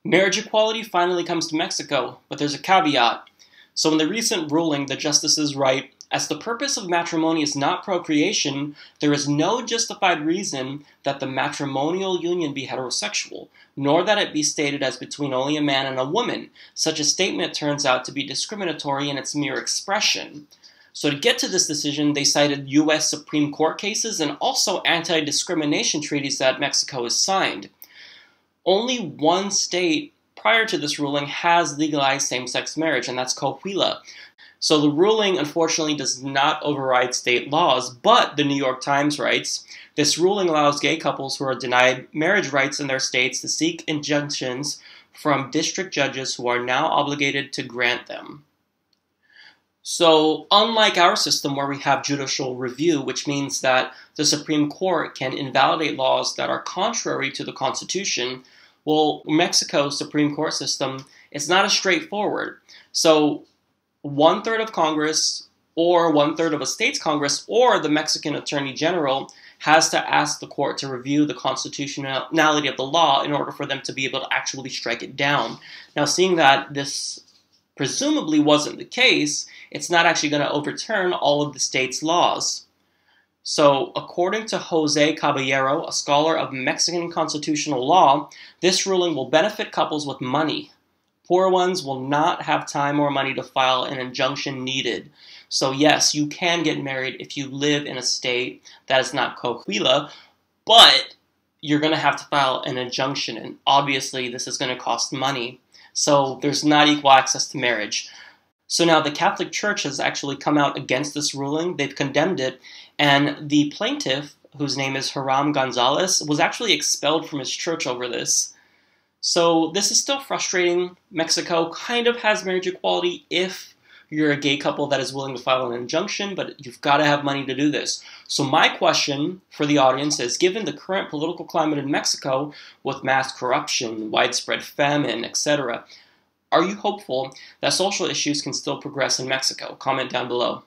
Marriage equality finally comes to Mexico, but there's a caveat. So in the recent ruling, the justices write, as the purpose of matrimony is not procreation, there is no justified reason that the matrimonial union be heterosexual, nor that it be stated as between only a man and a woman. Such a statement turns out to be discriminatory in its mere expression. So to get to this decision, they cited U.S. Supreme Court cases and also anti-discrimination treaties that Mexico has signed. Only one state prior to this ruling has legalized same-sex marriage, and that's Coahuila. So the ruling, unfortunately, does not override state laws, but the New York Times writes, this ruling allows gay couples who are denied marriage rights in their states to seek injunctions from district judges who are now obligated to grant them. So unlike our system where we have judicial review, which means that the Supreme Court can invalidate laws that are contrary to the Constitution, well, Mexico's Supreme Court system is not as straightforward. So 1/3 of Congress, or 1/3 of a state's Congress, or the Mexican Attorney General has to ask the court to review the constitutionality of the law in order for them to be able to actually strike it down. Now, seeing that this presumably wasn't the case, it's not actually going to overturn all of the state's laws. So, according to Jose Caballero, a scholar of Mexican constitutional law, this ruling will benefit couples with money. Poor ones will not have time or money to file an injunction needed. So yes, you can get married if you live in a state that is not Coahuila, but you're going to have to file an injunction, and obviously this is going to cost money. So there's not equal access to marriage. So now the Catholic Church has actually come out against this ruling. They've condemned it, and the plaintiff, whose name is Hiram Gonzalez, was actually expelled from his church over this. So this is still frustrating. Mexico kind of has marriage equality if you're a gay couple that is willing to file an injunction, but you've got to have money to do this. So my question for the audience is, given the current political climate in Mexico with mass corruption, widespread famine, etc., are you hopeful that social issues can still progress in Mexico? Comment down below.